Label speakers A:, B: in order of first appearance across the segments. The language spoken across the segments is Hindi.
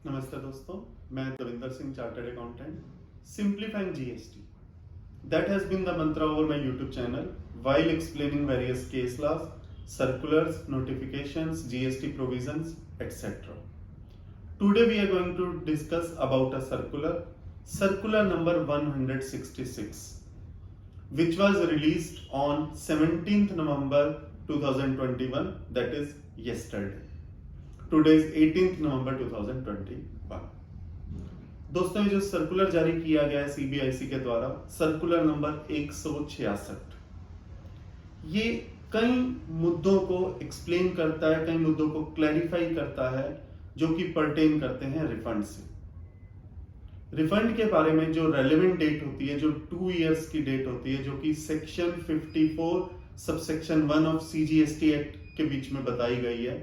A: नमस्ते दोस्तों, मैं Davinder Singh, chartered accountant, simplifying GST. That has been the mantra over my YouTube channel while explaining various case laws, circulars, notifications, GST provisions, etc. Today we are going to discuss about a circular number 166, which was released on 17th November 2021, that is yesterday. Today is 18th November 2021. दोस्तों, ये जो सर्कुलर जारी किया गया है सीबीआईसी के द्वारा, सर्कुलर नंबर 166, ये कई मुद्दों को एक्सप्लेन करता है, कई मुद्दों को क्लैरिफाई करता है जो कि परटेन करते हैं रिफंड से. रिफंड के बारे में जो रेलेवेंट डेट होती है, जो 2 इयर्स की डेट होती है, जो कि section 54 subsection 1 of CGST act के बीच में बताई गई है.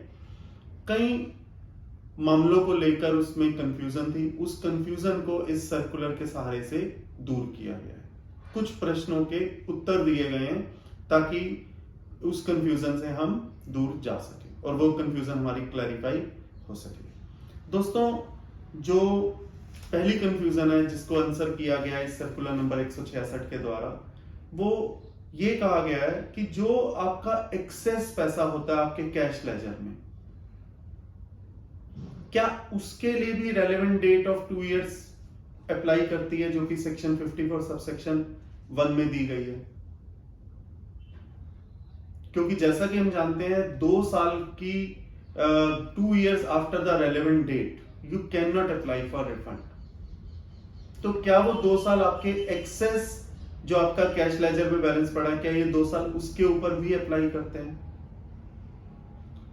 A: कई मामलों को लेकर उसमें कंफ्यूजन थी. उस कंफ्यूजन को इस सर्कुलर के सहारे से दूर किया गया है. कुछ प्रश्नों के उत्तर दिए गए हैं ताकि उस कंफ्यूजन से हम दूर जा सके और वो कंफ्यूजन हमारी क्लैरिफाई हो सके. दोस्तों, जो पहली कंफ्यूजन है जिसको आंसर किया गया है इस सर्कुलर नंबर 166 के द्वारा, वो ये कहा गया है कि जो आपका एक्सेस पैसा होता है आपके कैश लेजर में, क्या उसके लिए भी relevant date of 2 years apply करती है जो कि सेक्शन 54 सबसेक्शन 1 में दी गई है. क्योंकि जैसा कि हम जानते हैं 2 साल की 2 years after the relevant date you can not apply for refund. तो क्या वो 2 साल आपके एक्सेस जो आपका कैश लेजर में बैलेंस पड़ा है, क्या ये 2 साल उसके ऊपर भी अप्लाई करते हैं?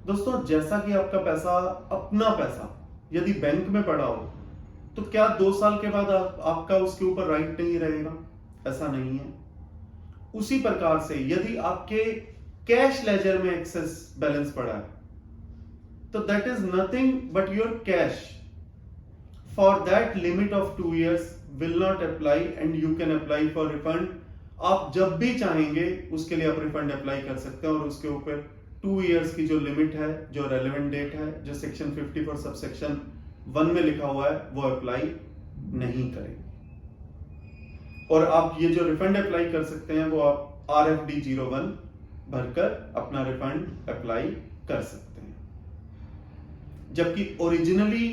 A: दोस्तों, जैसा कि आपका पैसा, अपना पैसा यदि बैंक में पड़ा हो तो क्या 2 साल के बाद आपका उसके ऊपर राइट नहीं रहेगा? ऐसा नहीं है. उसी प्रकार से यदि आपके कैश लेजर में एक्सेस बैलेंस पड़ा है तो that is nothing but your cash. For that limit of 2 years will not apply and you can apply for refund. आप जब भी चाहेंगे उसके लिए आप रिफंड अप्लाई कर सकते हैं और उसके ऊपर 2 इयर्स की जो लिमिट है, जो रेलेवेंट डेट है, जो सेक्शन 54 सबसेक्शन 1 में लिखा हुआ है, वो अप्लाई नहीं करेंगे. और आप ये जो रिफंड अप्लाई कर सकते हैं वो आप RFD 01 भरकर अपना रिफंड अप्लाई कर सकते हैं. जबकि ओरिजिनली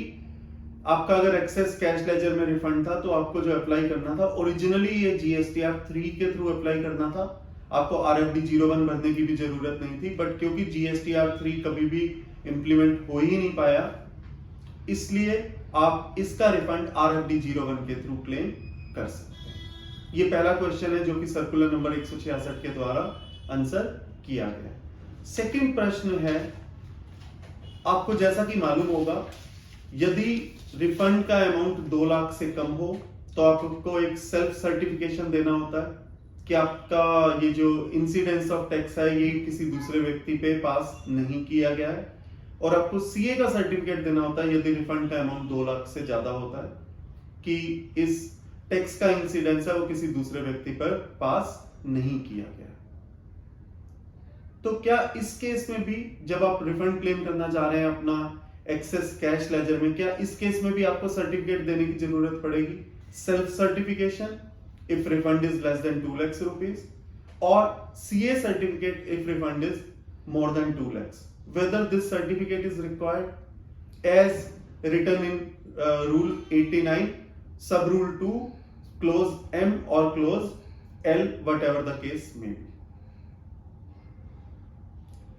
A: आपका अगर एक्सेस कैश लेजर में रिफंड था तो आपको जो अप्लाई करना था, ओरिजिनली ये GSTR 3 के थ्रू अप्लाई करना था. आपको RFD 01 भरने की भी जरूरत नहीं थी. बट क्योंकि GSTR 3 कभी भी इंप्लीमेंट हो ही नहीं पाया, इसलिए आप इसका रिफंड RFD 01 के थ्रू क्लेम कर सकते हैं. ये पहला क्वेश्चन है जो कि सर्कुलर नंबर 166 के द्वारा आंसर किया गया. सेकंड प्रश्न है, आपको जैसा कि मालूम होगा, यदि रिफंड का अमाउंट 2 लाख से कम हो तो आपको एक सेल्फ सर्टिफिकेशन देना होता है कि आपका ये जो इंसिडेंस ऑफ टैक्स है ये किसी दूसरे व्यक्ति पे पास नहीं किया गया है. और आपको सीए का सर्टिफिकेट देना होता है यदि रिफंड का अमाउंट 2 लाख से ज्यादा होता है कि इस टैक्स का इंसिडेंस है वो किसी दूसरे व्यक्ति पर पास नहीं किया गया. तो क्या इस केस में भी जब आप रिफंड क्लेम करना चाह रहे हैं अपना एक्सेस कैश लेजर में, क्या इस केस में भी आपको सर्टिफिकेट देने की जरूरत पड़ेगी? Self certification if refund is less than 2 lakhs rupees, or CA certificate if refund is more than 2 lakhs. Whether this certificate is required as written in rule 89 sub rule 2 clause M or clause L, whatever the case may be.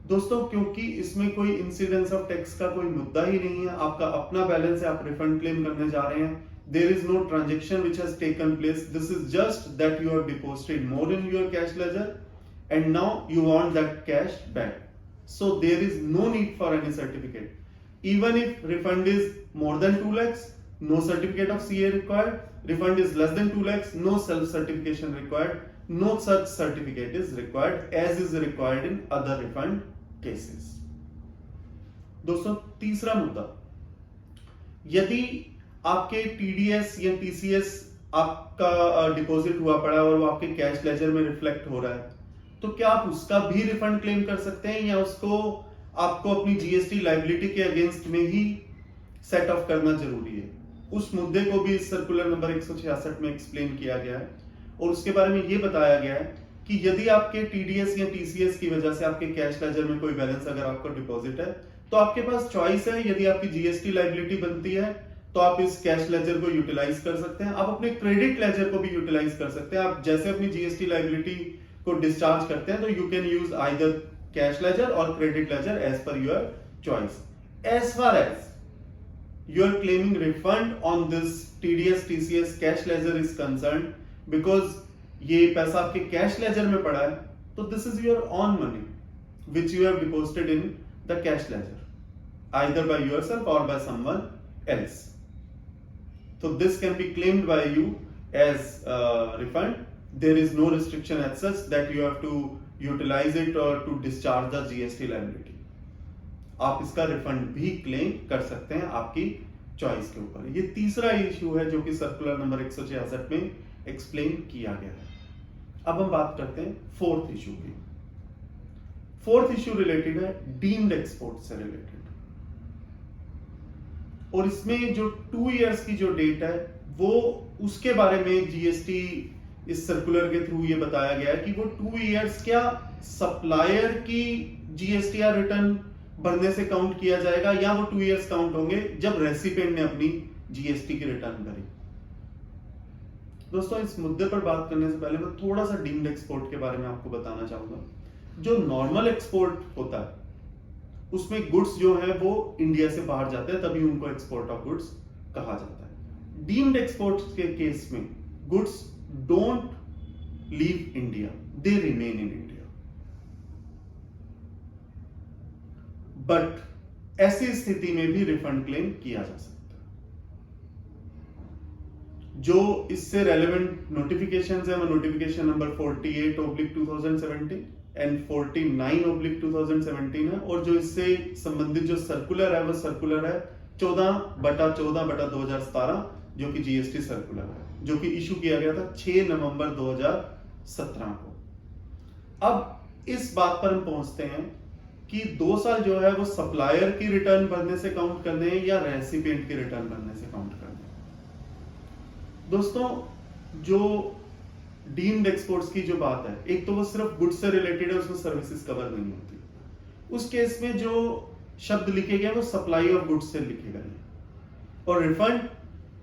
A: दोस्तों, क्योंकि इसमें कोई इंसिडेंस ऑफ टैक्स का कोई मुद्दा ही नहीं है, आपका अपना बैलेंस है, आप रिफंड क्लेम करने जा रहे हैं. There is no transaction which has taken place. This is just that you have deposited more in your cash ledger and now you want that cash back. So there is no need for any certificate. Even if refund is more than 2 lakhs, no certificate of CA required. Refund is less than 2 lakhs, no self certification required. No such certificate is required as is required in other refund cases. दोस्तों, तीसरा मुद्दा, यदि आपके TDS या TCS आपका डिपॉजिट हुआ पड़ा है और वो आपके कैश लेजर में रिफ्लेक्ट हो रहा है, तो क्या आप उसका भी रिफंड क्लेम कर सकते हैं या उसको आपको अपनी GST लायबिलिटी के अगेंस्ट में ही सेट ऑफ करना जरूरी है। उस मुद्दे को भी इस सर्कुलर नंबर 166 में एक्सप्लेन किया गया है और उसके बारे में ये बताया गया है कि यदि आपके टीडीएस या टीसीएस की वजह से आपके कैश लेजर में कोई बैलेंस अगर आपको डिपॉजिट है तो आपके पास चॉइस है। यदि आपकी जीएसटी लायबिलिटी बनती है तो आप इस कैश लेजर को यूटिलाइज कर सकते हैं। आप अपने क्रेडिट लेजर को भी यूटिलाइज कर सकते हैं। आप जैसे अपनी जीएसटी लायबिलिटी को डिस्चार्ज करते हैं तो you can use either cash ledger और credit ledger as per your choice. As far as you are claiming refund on this TDS TCS cash ledger is concern, because ये पैसा आपके कैश लेजर में पड़ा है तो this is your own money which you have deposited in the cash ledger either by yourself or by someone else. So this can be claimed by you as refund. There is no restriction as such that you have to utilize it or to discharge the GST liability. आप इसका रिफंड भी क्लेम कर सकते हैं आपकी चॉइस के ऊपर। ये तीसरा इश्यू है जो कि सर्कुलर नंबर 166 में एक्सप्लेन किया गया है। अब हम बात करते हैं फोर्थ इश्यू की। फोर्थ इश्यू रिलेटेड है डीम्ड एक्सपोर्ट से रिलेटेड, और इसमें जो 2 इयर्स की जो डेट है वो उसके बारे में जीएसटी इस सर्कुलर के थ्रू ये बताया गया है कि वो 2 इयर्स क्या सप्लायर की जीएसटीआर रिटर्न भरने से काउंट किया जाएगा या वो 2 इयर्स काउंट होंगे जब रेसिपिएंट ने अपनी जीएसटी की रिटर्न भरी। दोस्तों, इस मुद्दे पर बात करने से पहले मैं थोड़ा सा डीम्ड एक्सपोर्ट के बारे में आपको बताना चाहूंगा। जो नॉर्मल एक्सपोर्ट होता है उसमें गुड्स जो है वो इंडिया से बाहर जाते हैं, तभी उनको एक्सपोर्ट ऑफ गुड्स कहा जाता है। डीम्ड एक्सपोर्ट के केस में goods don't leave India, they remain in India. But ऐसी स्थिति में भी रिफंड क्लेम किया जा सकता है। जो इससे रेलेवेंट नोटिफिकेशंस है वो नोटिफिकेशन नंबर 48/2017 एंड 49/2017 है, और जो इससे संबंधित जो सर्कुलर है वो सर्कुलर है 14/14/2017 जो कि जीएसटी सर्कुलर है, जो कि इशू किया गया था 6 नवंबर 2017 को। अब इस बात पर हम पहुंचते हैं कि 2 साल जो है वो सप्लायर की रिटर्न भरने से काउंट करने हैं या रेसिपिएंट की रिटर्न भरने से काउंट करने हैं। दोस्तों, जो डीम्ड एक्सपोर्ट्स की जो बात है, एक तो वो सिर्फ गुड्स से रिलेटेड है, उसमें सर्विसेज कवर नहीं होती। उस केस में जो शब्द लिखे गए वो सप्लाई ऑफ गुड्स से लिखे गए हैं, और रिफंड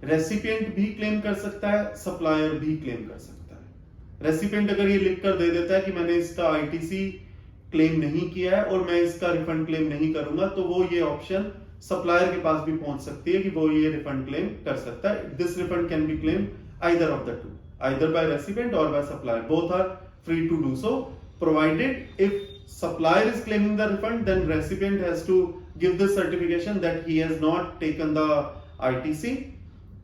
A: रेसिपिएंट भी क्लेम कर सकता है, सप्लायर भी क्लेम कर सकता है। रेसिपिएंट अगर ये लिख कर दे देता है कि मैंने इसका आईटीसी क्लेम नहीं किया है और मैं इसका रिफंड क्लेम नहीं करूंगा, तो वो ये ऑप्शन सप्लायर के पास भी पहुंच सकती है कि वो ये रिफंड क्लेम कर सकता है। This refund can be claim either of the two, either by recipient or by supplier. Both are free to do so, provided if supplier is claiming the refund, then recipient has to give the certification that he has not taken the ITC,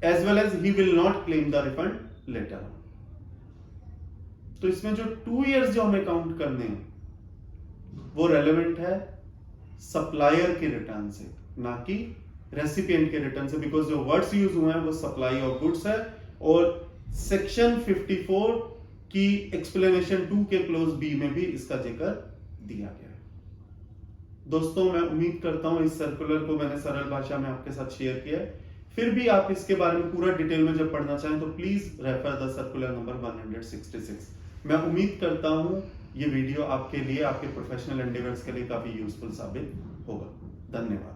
A: as well as he will not claim the refund later on. तो इसमें जो 2 years जो हमें काउंट करने हैं वो रेलेवेंट है सप्लायर के रिटर्न से, ना कि रेसिपिएंट के रिटर्न से, बिकॉज जो वर्ड्स यूज हुए हैं वो सप्लाई ऑफ गुड्स है, और सेक्शन 54 की एक्सप्लेनेशन 2 के क्लोज बी में भी इसका जिक्र दिया गया है। दोस्तों, मैं उम्मीद करता हूं इस सर्कुलर को मैंने सरल भाषा में आपके साथ शेयर किया है। फिर भी आप इसके बारे में पूरा डिटेल में जब पढ़ना चाहें तो please refer the circular number 166। मैं उम्मीद करता हूं ये वीडियो आपके लिए, आपके प्रोफेशनल एंडेवर्स के लिए काफी यूजफुल साबित होगा। धन्यवाद।